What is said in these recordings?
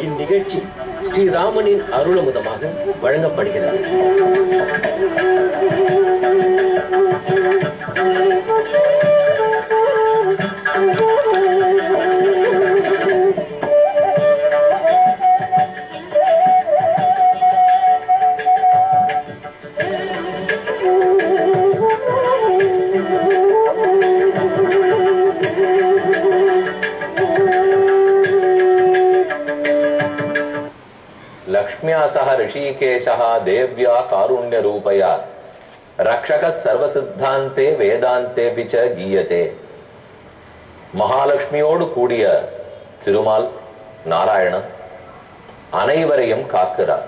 இந்நிகழ்ச்சி ஸ்ரீராமனின் அருளமுதமாக வழங்கப்படுகிறது. लक्ष्म्या सह ऋषिकेशः देव्या कारुण्य रूपया रक्षक सर्वसिद्धान्ते वेदान्ते च गीयते. மகாலட்சுமியோடு கூடிய திருமால் நாராயணன் அனைவரையும் காக்கிறார்.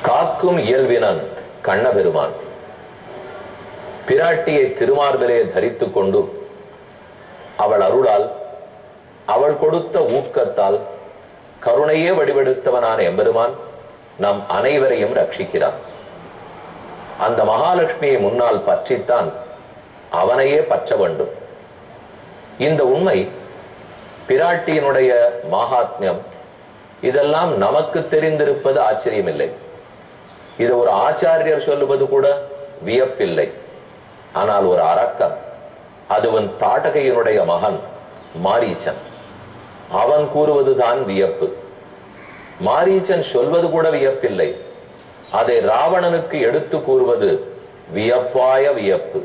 காக்கும் இயல்பினன் கண்ணபெருமான் பிராட்டியை திருமார்பிலே தரித்துக் கொண்டு அவள் அருளால் அவள் கொடுத்த ஊக்கத்தால் கருணையே வடிவெடுத்தவனான எம்பெருமான் நம் அனைவரையும் ரட்சிக்கிறான். அந்த மகாலட்சுமியை முன்னால் பற்றித்தான் அவனையே பற்ற வேண்டும். இந்த உண்மை பிராட்டியினுடைய மகாத்மியம் இதெல்லாம் நமக்கு தெரிந்திருப்பது ஆச்சரியமில்லை. இது ஒரு ஆச்சாரியர் சொல்லுவது கூட வியப்பில்லை. ஆனால் ஒரு அரக்கன், அதுவன் தாட்டகையினுடைய மகன் மாரீச்சன், அவன் கூறுவதுதான் வியப்பு. மாரீச்சன் சொல்வது கூட வியப்பில்லை, அதை ராவணனுக்கு எடுத்து கூறுவது வியப்பாய வியப்பு.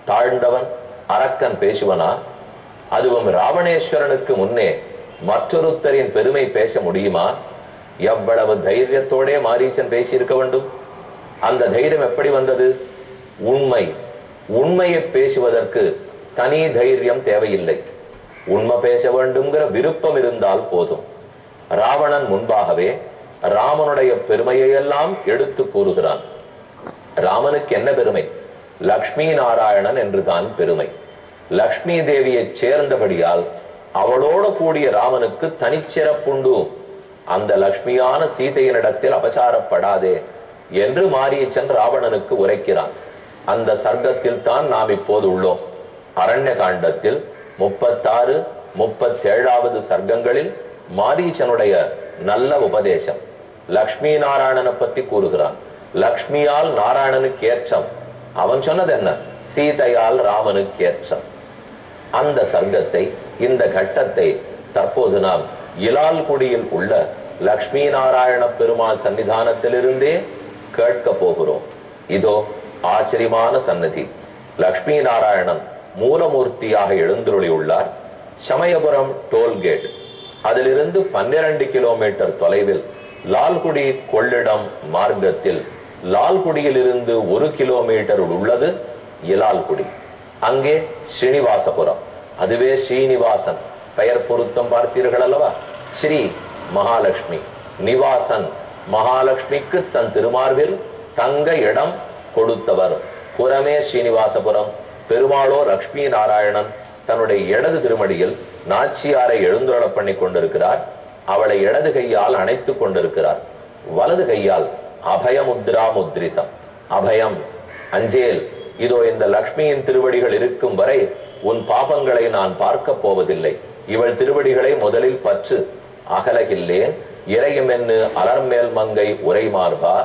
தாழ்ந்தவன் அரக்கன் பேசுவனா? அதுவும் ராவணேஸ்வரனுக்கு முன்னே மற்றொருத்தரின் பெருமை பேச முடியுமா? எவ்வளவு தைரியத்தோடே மாரீச்சன் பேசியிருக்க வேண்டும். அந்த தைரியம் எப்படி வந்தது? உண்மையை பேசுவதற்கு தனி தைரியம் தேவையில்லை. உண்மை பேச வேண்டும்ங்கிற விருப்பம் இருந்தால் போதும். ராவணன் முன்பாகவே ராமனுடைய பெருமையெல்லாம் எடுத்து கூறுகிறான். ராமனுக்கு என்ன பெருமை? லக்ஷ்மி நாராயணன் என்றுதான் பெருமை. லக்ஷ்மி தேவியை சேர்ந்தபடியால் அவளோடு கூடிய ராமனுக்கு தனிச்சிறப்புண்டு. அந்த லக்ஷ்மியான சீதையினிடத்தில் அபசாரப்படாதே என்று மாரீச்சன் ராவணனுக்கு உரைக்கிறான். அந்த சர்க்கத்தில் தான் நாம் இப்போது உள்ளோம். அரண்ய காண்டத்தில் 36, 37வது சர்க்கங்களில் மாரீச்சனுடைய நல்ல உபதேசம். லக்ஷ்மி நாராயணனை பத்தி கூறுகிறான். லக்ஷ்மியால் நாராயணனுக்கு ஏற்றம். அவன் சொன்னது என்ன? சீதையால் ராமனுக்கு ஏற்றம். அந்த சர்க்கத்தை, இந்த கட்டத்தை தற்போது நாம் இலால்குடியில் உள்ள லக்ஷ்மி நாராயண பெருமாள் சன்னிதானத்திலிருந்தே கேட்க போகிறோம். இதோ ஆச்சரியமான சன்னதி. லக்ஷ்மி நாராயணன் மூலமூர்த்தியாக எழுந்துள்ளார். சமயபுரம் டோல்கேட், அதிலிருந்து 12 கிலோமீட்டர் தொலைவில் லால்குடி கொள்ளிடம் மார்க்கத்தில் லால்குடியில் இருந்து 1 கிலோமீட்டர் உள்ளது இலால்குடி. அங்கே ஸ்ரீனிவாசபுரம், அதுவே ஸ்ரீனிவாசன் பெயர் பொருத்தம் பார்த்தீர்கள் அல்லவா? ஸ்ரீ மகாலட்சுமி, நிவாசன் மகாலட்சுமிக்கு தன் திருமார்பில் தங்க இடம் கொடுத்தவர். புறமே ஸ்ரீனிவாசபுரம். பெருமாளோ லக்ஷ்மி நாராயணன் தன்னுடைய இடது திருமடியில் நாச்சியாரை எழுந்துருள பண்ணி கொண்டிருக்கிறார். அவளை இடது கையால் அணைத்து கொண்டிருக்கிறார். வலது கையால் அபயமுத்ரா முத்ரிதம். அபயம், அஞ்சேல். இதோ இந்த லக்ஷ்மியின் திருவடிகள் இருக்கும் வரை உன் பாபங்களை நான் பார்க்க போவதில்லை. இவள் திருவடிகளை முதலில் பற்று. அகலகில்லேன் இறையும் என்று அலர்மேல் மங்கை உரை மார்பா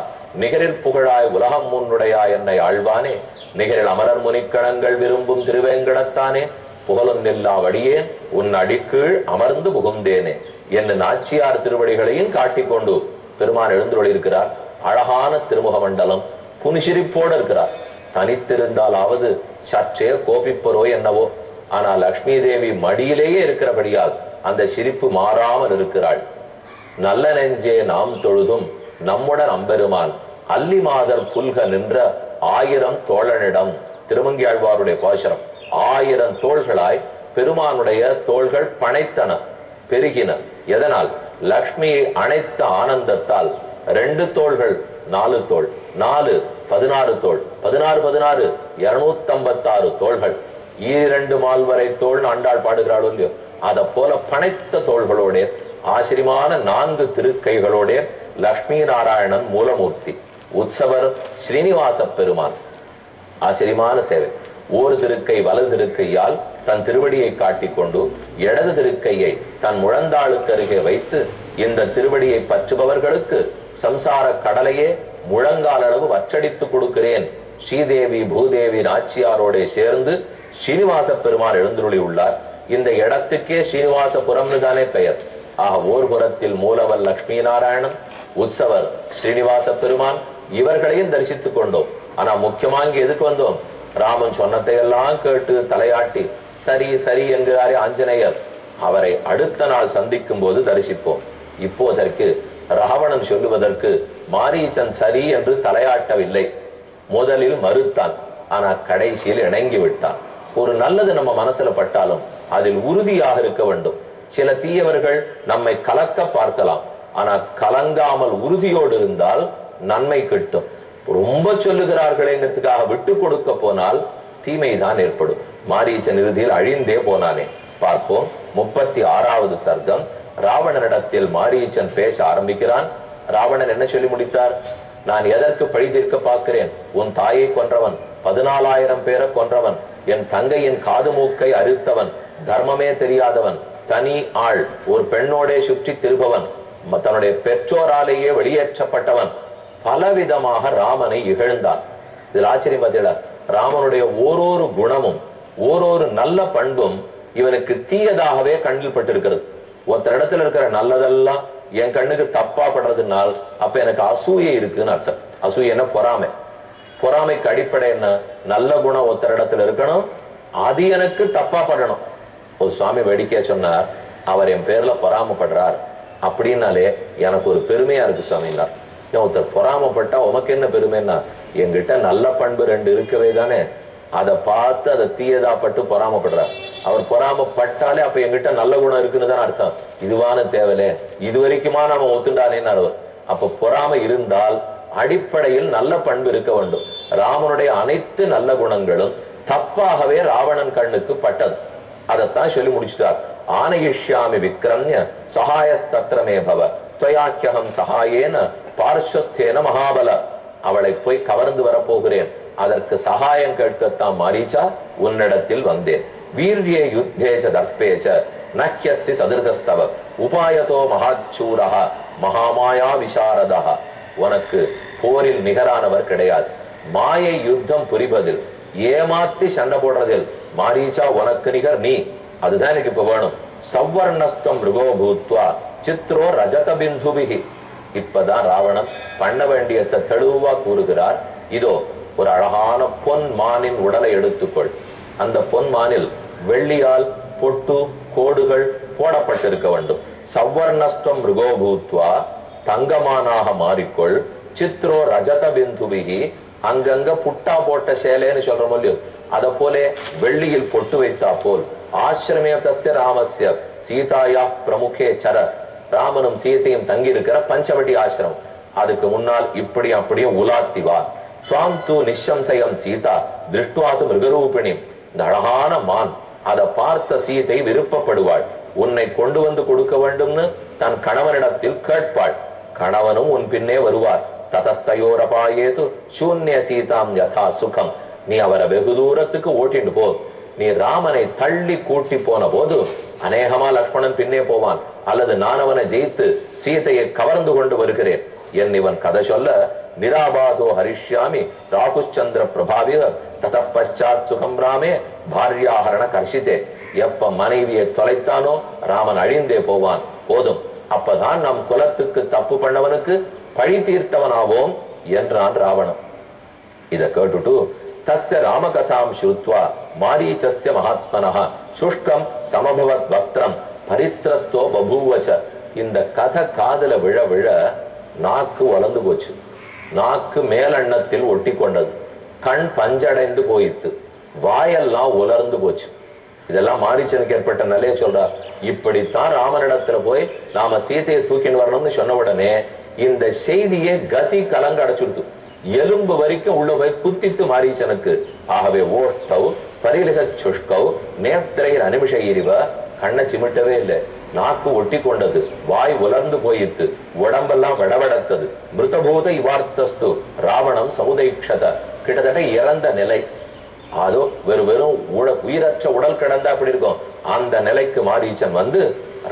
நிகரில் புகழாய் உலகம் முன்னுடையா என்னை ஆழ்வானே நிகரில் அமரர் முனிக்கணங்கள் விரும்பும் திருவேங்கடத்தானே புகழும் நில்லா வடியே உன் அடிக்கீழ் அமர்ந்து புகுந்தேனே என்று நாச்சியார் திருவடிகளையும் காட்டிக்கொண்டு பெருமான் எழுந்துள்ளிருக்கிறார். அழகான திருமுக மண்டலம், புனிசிரிப்போடு இருக்கிறார். தனித்திருந்தாலாவது சற்றே கோபிப்பரோ என்னவோ. ஆனால் லக்ஷ்மி தேவி மடியிலேயே இருக்கிறபடியால் அந்த சிரிப்பு மாறாமல் இருக்கிறாள். நல்ல நெஞ்சே நாம் தொழுதும் நம்முடன் அம்பெருமான் அல்லி மாதர் புல்க நின்ற 1000 தோழனிடம். திருமங்கியாழ்வாருடைய பாசுரம். 1000 தோள்களாய் பெருமானுடைய தோள்கள் பனைத்தன, பெருகின. எதனால்? லக்ஷ்மியை அணைத்த ஆனந்தத்தால். 2 தோள்கள் 4 தோள், 4 16 தோள், 16 16 256 தோள்கள். 2 மால்வரை தோள் ஆண்டாள் பாடுகிறாள் இல்லையோ, அதை போல பனைத்த தோள்களோட ஆச்சரியமான 4 திருக்கைகளோட லக்ஷ்மி நாராயணன் மூலமூர்த்தி. உற்சவர் ஸ்ரீனிவாச பெருமான். ஆச்சரியமான சேவை. ஒரு திருக்கை வலது திருக்கையால் தன் திருவடியை காட்டிக்கொண்டு இடது திருக்கையை தன் முழந்தாளுக்கு அருகே வைத்து, இந்த திருவடியை பற்றுபவர்களுக்கு சம்சார கடலையே முழங்கால் அளவு வற்றடித்து கொடுக்கிறேன். ஸ்ரீதேவி பூதேவி நாச்சியாரோட சேர்ந்து ஸ்ரீனிவாச பெருமான் எழுந்துருளி உள்ளார். இந்த இடத்துக்கே ஸ்ரீனிவாசபுரம்னு தானே பெயர். ஆக ஓர் புறத்தில் மூலவர் லட்சுமி நாராயணன், உற்சவர் ஸ்ரீனிவாச பெருமான், இவர்களையும் தரிசித்துக் கொண்டோம். ஆனா முக்கியமா இங்க எதுக்கு வந்தோம்? ராமன் சொன்னதை எல்லாம் கேட்டு தலையாட்டி சரி சரி என்கிறாரே ஆஞ்சநேயர், அவரை அடுத்த நாள் சந்திக்கும் போது தரிசிப்போம். இப்போதற்கு ராவணன் சொல்லுவதற்கு மாரீச்சன் சரி என்று தலையாட்டவில்லை. முதலில் மறுத்தான், ஆனா கடைசியில் இணங்கி விட்டான். ஒரு நல்லது நம்ம மனசுல பட்டாலும் அதில் உறுதியாக இருக்க வேண்டும். சில தீயவர்கள் நம்மை கலக்க பார்க்கலாம், ஆனா கலங்காமல் உறுதியோடு இருந்தால் நன்மை கிட்டும். ரொம்ப சொல்லுகிறார்களேங்கிறதுக்காக விட்டு கொடுக்க போனால் தீமைதான் ஏற்படும். மாரீச்சன் இறுதியில் அழிந்தே போனானே. பார்ப்போம். 36வது சர்க்கம். ராவணனிடத்தில் மாரீச்சன் பேச ஆரம்பிக்கிறான். ராவணன் என்ன சொல்லி முடித்தார்? நான் எதற்கு பழி தீர்க்க பார்க்கிறேன்? உன் தாயை கொன்றவன், 14,000 பேரை கொன்றவன், என் தங்கையின் காது மூக்கை அறுத்தவன், தர்மமே தெரியாதவன், தனி ஆள், ஒரு பெண்ணோடே சுற்றி திருபவன், தன்னுடைய பெற்றோராலேயே வெளியேற்றப்பட்டவன், பலவிதமாக ராமனை இகழ்ந்தான். இதில் ஆச்சரியம் பார்த்தீங்களா? ராமனுடைய ஓரொரு குணமும் ஓரொரு நல்ல பண்பும் இவனுக்கு தீயதாகவே கண்ணில் பட்டிருக்கிறது. ஒருத்தர் இடத்துல இருக்கிற நல்லதெல்லாம் என் கண்ணுக்கு தப்பா படுறதுனால் அப்ப எனக்கு அசூயை இருக்குன்னு அர்த்தம். அசூயன்னா பொறாமை. பொறாமைக்கு அடிப்படை என்ன? நல்ல குணம் ஒருத்தர் இடத்துல இருக்கணும், அது எனக்கு தப்பா படணும். ஒரு சுவாமி வேடிக்கையா சொன்னார், அவர் என் பேர்ல பொறாமப்படுறார் அப்படின்னாலே எனக்கு ஒரு பெருமையா இருக்கு சுவாமினார். ஏன் ஒருத்தர் பொறாமப்பட்டா உனக்கு என்ன பெருமைன்னா, என்கிட்ட நல்ல பண்பு 2 இருக்கவே தானே, அதை பார்த்து அதை தீயதா பட்டு பொறாமப்படுறார். அவர் பொறாமப்பட்டாலே அப்ப என்கிட்ட நல்ல குணம் இருக்குன்னு தான் அர்த்தம். இதுவான தேவலே, இது வரைக்குமா நாம ஒத்துண்டானேன்னு அவர். அப்ப பொறாமை இருந்தால் அடிப்படையில் நல்ல பண்பு இருக்க வேண்டும். ராமனுடைய அனைத்து நல்ல குணங்களும் தப்பாகவே ராவணன் கண்ணுக்கு பட்டது. அதைத்தான் சொல்லி முடிச்சுட்டார். ஆனயிஷ்யாமி விக்ரம்ய சகாயஸ்தத்ரமே பவ துவயாக்கியகம் சகாயேன பார்ஸ்வஸ்தேன மகாபல. அவளை போய் கவர்ந்து வரப்போகிறேன், அதற்கு சகாயம் கேட்கத்தான் மாரீச்சா உன்னிடத்தில் வந்தேன். வீர்யே யுத்தேச்ச தர்ப்பேச்ச நஹ்யஸ்தி சதுர்தஸ்தவ உபாயதோ மகாச்சூரஹ மகாமாயா விசாரதஹ. உனக்கு போரில் நிகரானவர் கிடையாது. மாயை யுத்தம் புரிவதில், ஏமாத்தி சண்டை போடுறதில் மாரீச்சா உனக்கு நிகர் நீ. அதுதான் எனக்கு இப்ப வேணும். சவ்வர்ணஸ்தம் ருகோ பூத்வா சித்ரோ ரஜத பிந்துபிகி. இப்பதான் ராவணன் பண்ண வேண்டியதை தெளிவா கூறுகிறார். இதோ ஒரு அழகான பொன் மானின் உடலை எடுத்துக்கொள். அந்த பொன் மானில் வெள்ளியால் பொட்டு கோடுகள் போடப்பட்டிருக்க வேண்டும். சவ்வர்ணஸ்தம் ருகோ பூத்வா, தங்கமானாக மாறிக்கொள். சித்ரோ ரஜத பிந்துபிகி, அங்கங்க புட்டா போட்ட சேலேன்னு சொல்றோம் இல்லையோ, அத போலே வெள்ளியில் பொட்டு வைத்தா போல். ஆசிரமே தஸ்ய ராமஸ்ய சீதாயா பிரமுகே சர. ராமனும் சீதையும் தங்கி இருக்கிற பஞ்சவட்டி ஆசிரமம், அதுக்கு முன்னால் இப்படி அப்படியும் உலாத்திவா. துவாம் தூ நிஷம்சயம் சீதா திருஷ்டுவாத்து மிருகரூபிணி. இந்த அழகான மான், அதை பார்த்த சீதை விருப்பப்படுவாள். உன்னை கொண்டு வந்து கொடுக்க வேண்டும்னு தன் கணவனிடத்தில் கேட்பாள். கணவனும் உன் பின்னே வருவார். ததஸ்தயோரபாயேது சூன்ய சீதாம் யதா சுகம். நீ அவரை வெகு தூரத்துக்கு ஓட்டிட்டு போ. நீ ராமனை தள்ளி கூட்டி போன போது அநேகமா லக்ஷ்மணன் பின்னே போவான், அல்லது நான் அவனை ஜெயித்து சீதையை கவர்ந்து கொண்டு வருகிறேன் என் இவன் கதை சொல்ல, நிராபாதோ ஹரிஷ்யாமி ராகுச்சந்திர பிரபாவிய தத பச்சாத் சுகம் ராமே பாரியாஹரண கர்ஷித்தே. எப்ப மனைவியை தொலைத்தானோ ராமன் அழிந்தே போவான். போதும், அப்பதான் நம் குலத்துக்கு தப்பு பண்ணவனுக்கு பழி தீர்த்தவனாவோம் என்றான் ராவணன். இத கேட்டுட்டு தஸ்ய ராமகதாம் ஸ்ருத்வா மாரீச்சஸ்ய மகாத்மனஹ சுஷ்கம் சமபவத் வக்த்ரம் பரித்ரஸ்தோ பபூவச்ச. இந்த கதை காதுல விழ விழ நாக்கு வளர்ந்து போச்சு. நாக்கு மேலெண்ணத்தில் ஒட்டி கொண்டது. கண் பஞ்சடைந்து போயிட்டு, வாயெல்லாம் உலர்ந்து போச்சு. இதெல்லாம் மாரீச்சனுக்கு ஏற்பட்ட நிலையை சொல்றார். இப்படித்தான் ராமனிடத்துல போய் நாம சீதையை தூக்கின்னு வரணும்னு சொன்ன உடனே இந்த செய்தியை கதி கலங்க அடைச்சுடுத்து. எலும்பு வரைக்கும் உள்ள போய் குத்தித்து மாரீச்சனுக்கு. ஆகவே ஓஷ்டவ் பரிலிக சுஷ்கவ் நேத்திரையின் அனிமிஷ எரிவ. கண்ணை சிமிட்டவே இல்லை, நாக்கு ஒட்டி கொண்டது, வாய் உலர்ந்து போயிட்டு, உடம்பெல்லாம் வடவடத்தது. மிருதபூத இவார்த்தஸ்து ராவணம் சமுதைக்ஷத. கிட்டத்தட்ட இறந்த நிலை. அதோ வெறும் உயிரற்ற உடல் கிடந்தா அப்படி இருக்கும். அந்த நிலைக்கு மாரீச்சன் வந்து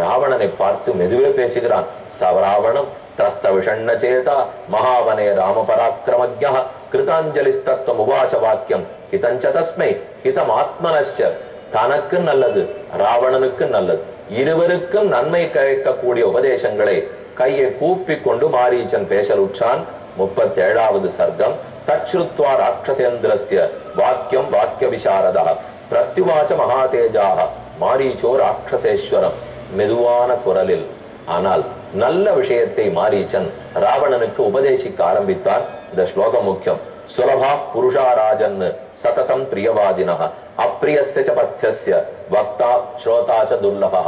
ராவணனை பார்த்து மெதுவே பேசுகிறான். சவராவணம் திரஸ்த விஷண்ண சேதா மகாவனே ராம பராக்கிரமஜ்ஞ கிருதாஞ்சலிஸ்தத்துவம் உவாச வாக்கியம் ஹிதஞ்ச தஸ்மை ஹிதம் ஆத்மனஸ்ச. தனக்கு நல்லது, ராவணனுக்கு நல்லது, இருவருக்கும் நன்மை கிடைக்கக்கூடிய உபதேசங்களை கையை கூப்பி கொண்டு மாரீச்சன் பேசலுற்றான். 37வது சர்க்கம். தச்ருத்வா ராட்சசேந்திரஸ்ய வாக்கியம் வாக்கிய விசாரதா பிரத்யுவாச்ச மகாதேஜாக மாரீச்சோ ராட்சசேஸ்வரம். மெதுவான குரலில், ஆனால் நல்ல விஷயத்தை மாரீச்சன் ராவணனுக்கு உபதேசிக்க ஆரம்பித்தார். இந்த ஸ்லோகம் முக்கியம். சுலபா புருஷாராஜன் சததம் பிரியவாதினஹ அப்ரியஸ்ய பத்யஸ்ய வக்தா ஸ்ரோதா ச துர்லபஹ.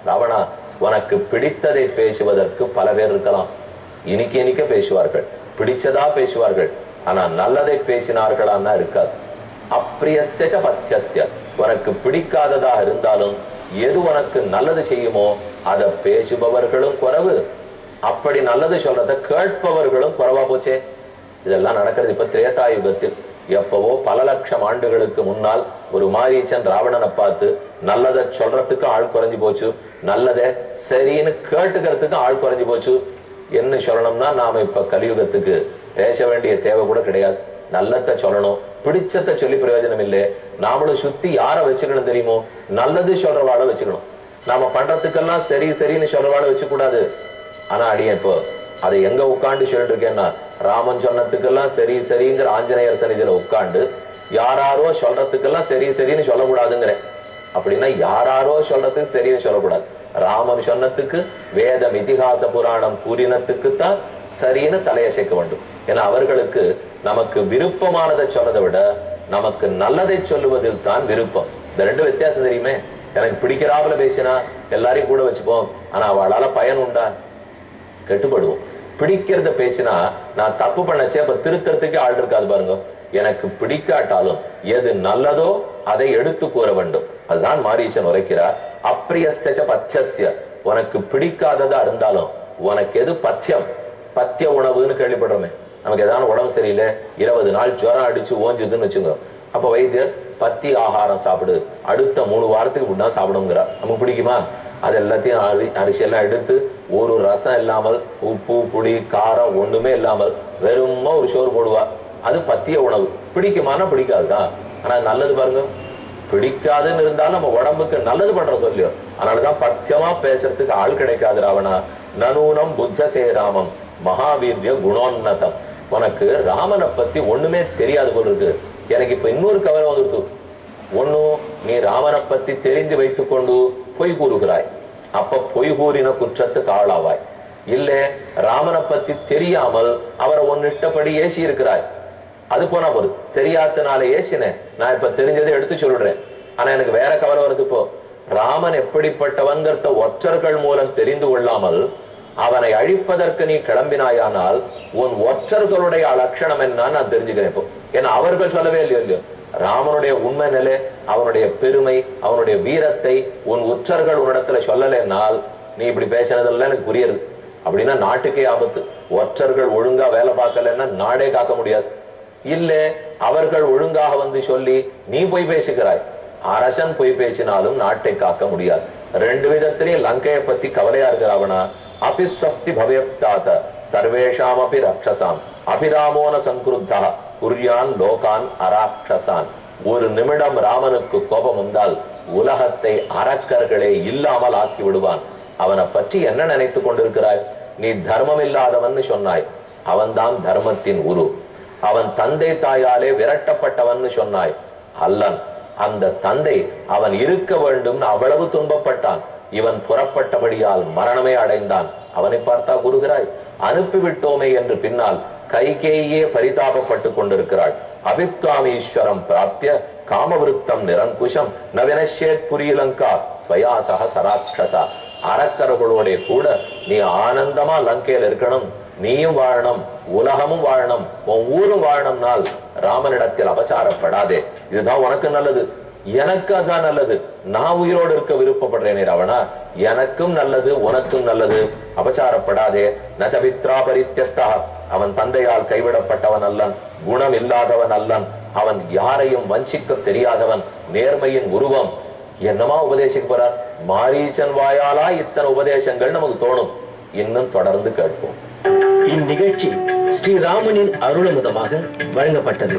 ராவணா, உனக்கு பிடித்ததை பேசுவதற்கு பல பேர் இருக்கலாம். இனிக்க பேசுவார்கள், பிடிச்சதா பேசுவார்கள். ஆனா நல்லதை பேசினார்களான்னா இருக்காது. அப்ரியஸ்ய பத்யஸ்ய, உனக்கு பிடிக்காததா இருந்தாலும் எது உனக்கு நல்லது செய்யுமோ அதை பேசுபவர்களும் குறைவு, அப்படி நல்லது சொல்றத கேட்பவர்களும் குறைவா போச்சே. இதெல்லாம் நடக்கிறது இப்ப திரேதாயுகத்தில். எப்பவோ பல லட்சம் ஆண்டுகளுக்கு முன்னால் ஒரு மாரீச்சன் ராவணனை பார்த்து நல்லதை சொல்றதுக்கு ஆள் குறைஞ்சு போச்சு, நல்லதை சரின்னு கேட்டுக்கிறதுக்கு ஆள் குறைஞ்சு போச்சு. என்ன சொல்லணும்னா நாம இப்ப கலியுகத்துக்கு பேச வேண்டிய தேவை கூட கிடையாது. நல்லத்தை சொல்லணும், பிடிச்சத்தை சொல்லி பிரயோஜனம் இல்லை. நாமளும் சுத்தி யாரை வச்சுக்கணும் தெரியுமோ? நல்லது சொல்றவாளை வச்சுக்கணும். நாம பண்றதுக்கெல்லாம் சரி சரின்னு சொல்றவாளை வச்சு கூடாது. ஆனா அடியே இப்போ அதை எங்க உட்காந்து சொல்லிட்டு இருக்கேன்னா, ராமன் சொன்னதுக்கெல்லாம் சரி சரிங்கிற ஆஞ்சநேயர் சன்னிதியில உட்காந்து யாராரோ சொல்றதுக்கெல்லாம் சரி சரின்னு சொல்லக்கூடாதுங்கிறேன். அப்படின்னா யாராரோ சொல்றதுக்கு சரின்னு சொல்லக்கூடாது. ராமன் சொன்னதுக்கு வேதம் இதிகாச புராணம் கூறினத்துக்குத்தான் சரின்னு தலையசைக்க வேண்டும். ஏன்னா அவர்களுக்கு நமக்கு விருப்பமானதை சொல்றதை விட நமக்கு நல்லதை சொல்லுவதில் தான் விருப்பம். இந்த ரெண்டு வித்தியாசம் தெரியுமே. எனக்கு பிடிக்கிறாப்புல பேசினா எல்லாரையும் கூட வச்சுப்போம், ஆனா அவளால பயன் உண்டா? கெட்டுப்படுவோம். பிடிக்கிறத பேசினா நான் தப்பு பண்ணச்சே அப்ப திருத்தறதுக்கு ஆள் இருக்காது பாருங்க. எனக்கு பிடிக்காட்டாலும் எது நல்லதோ அதை எடுத்து கூற வேண்டும். அதுதான் மாரீச்சன் உரைக்கிறார். அப்ரியஸ்ய பத்யஸ்ய, உனக்கு பிடிக்காததா இருந்தாலும் உனக்கு எது பத்தியம், பத்திய உணவுன்னு கேள்விப்படுறோமே. நமக்கு ஏதாவது உடம்பு சரியில்லை, 20 நாள் ஜுரம் அடிச்சு ஓஞ்சுதுன்னு வச்சுங்க, அப்ப வைத்தியர் பத்தி ஆகாரம் சாப்பிடு, அடுத்த 3 வாரத்துக்கு முன்னா சாப்பிடுங்கிறார். நமக்கு பிடிக்குமா? அது எல்லாத்தையும் அரிசியெல்லாம் எடுத்து ஒரு ரசம் இல்லாமல், உப்பு புளி காரம் ஒண்ணுமே இல்லாமல் வெறுமா ஒரு சோறு போடுவா. அது பத்திய உணவு. பிடிக்குமானா பிடிக்காதுதான். ஆனா நல்லது பாருங்க, பிடிக்காதுன்னு இருந்தாலும் நம்ம உடம்புக்கு நல்லது பண்றது இல்லையோ. அதனாலதான் பத்தியமா பேசுறதுக்கு ஆள் கிடைக்காது. ராவணா, நனூனம் புத்தசே ராமம் மகாவீரிய குணோன்னதம். உனக்கு ராமனை பத்தி ஒண்ணுமே தெரியாது போல இருக்கு. எனக்கு இப்ப இன்னொரு கவலை வந்துடுது. ஒன்னும் நீ ராமனை பத்தி தெரிந்து வைத்துக் கொண்டு பொய் கூறுகிறாய், அப்ப பொய் கூறின குற்றத்துக்கு ஆளாவாய். இல்ல ராமனை பத்தி தெரியாமல் அவரை ஒன்னிட்டபடி ஏசி இருக்கிறாய், அது போனா போது. தெரியாதனால ஏசினேன், நான் இப்ப தெரிஞ்சதை எடுத்து சொல்லிடுறேன். ஆனா எனக்கு வேற கவலை வருது. இப்போ ராமன் எப்படிப்பட்டவன்கிறத ஒற்றர்கள் மூலம் தெரிந்து கொள்ளாமல் அவனை அழிப்பதற்கு நீ கிளம்பினாயானால் உன் ஒற்றர்களுடைய லட்சணம் என்ன நான் தெரிஞ்சுக்கிறேன் இப்போ. ஏன்னா அவர்கள் சொல்லவே இல்லையோ ராமனுடைய உண்மை நிலை, அவனுடைய பெருமை, அவனுடைய வீரத்தை உன் ஒற்றர்கள் உன்னிடத்துல சொல்லலைன்னால் நீ இப்படி பேசினதெல்லாம் எனக்கு புரியுது. அப்படின்னா நாட்டுக்கே ஆபத்து. ஒற்றர்கள் ஒழுங்கா வேலை பார்க்கலன்னா நாடே காக்க முடியாது. இல்ல அவர்கள் ஒழுங்காக வந்து சொல்லி நீ போய் பேசுகிறாய், அரசன் போய் பேசினாலும் நாட்டை காக்க முடியாது. ரெண்டு விதத்திலையும் லங்கையை பத்தி கவலையா இருக்கிறாவனா. அபிஸ்வஸ்தி பவயப்தாத சர்வேஷாம் அபி ரக்ஷசாம் அபிராமோன சங்குருத்தா குர்யான் லோகான் அராக்ஷசான். ஒரு நிமிடம் ராமனுக்கு கோபம் வந்தால் உலகத்தை அரக்கர்களே இல்லாமல் ஆக்கி விடுவான். அவனை பற்றி என்ன நினைத்து கொண்டிருக்கிறாய்? நீ தர்மம் இல்லாதவன் சொன்னாய், அவன்தான் தர்மத்தின் உரு. அவன் தந்தை தாயாலே விரட்டப்பட்டவன் சொன்னாய், அல்லன். அந்த தந்தை அவன் இருக்க வேண்டும் அவ்வளவு துன்பப்பட்டான். இவன் புறப்பட்டபடியால் மரணமே அடைந்தான். அவனை பார்த்தா கூறுகிறாய் அனுப்பிவிட்டோமே என்று பின்னால் கைகேயே பரிதாபப்பட்டு கொண்டிருக்கிறாள். அபிப்தாமீஸ்வரம் பிராப்திய காமவிருத்தம் நிரங்குஷம் நவினஷேத் புரியலங்கா துவயா சக சராட்சசா. அரக்கர்களோட கூட நீ ஆனந்தமா லங்கையில் இருக்கணும், நீயும் வாழணும், உலகமும் வாழணும், உன் ஊரும் வாழணும்னால் ராமனிடத்தில் அபச்சாரப்படாதே. இதுதான் உனக்கு நல்லது, எனக்கு அதான் நல்லது. நான் உயிரோடு இருக்க விருப்பப்படுறேனே ராவணா, எனக்கும் நல்லது உனக்கும் நல்லது. அபச்சாரப்படாதே. நசபித்ரா பரித்யக்தா, அவன் தந்தையால் கைவிடப்பட்டவன் அல்லன், குணம் இல்லாதவன் அல்லன், அவன் யாரையும் வஞ்சிக்க தெரியாதவன், நேர்மையின் உருவம். என்னமா உபதேசிக்க போறார்? மாரீச்சன் வாயாலா இத்தனை உபதேசங்கள் நமக்கு தோணும். இன்னும் தொடர்ந்து கேட்போம். இந்நிகழ்ச்சி ஸ்ரீராமனின் அருளமுதமாக வழங்கப்பட்டது.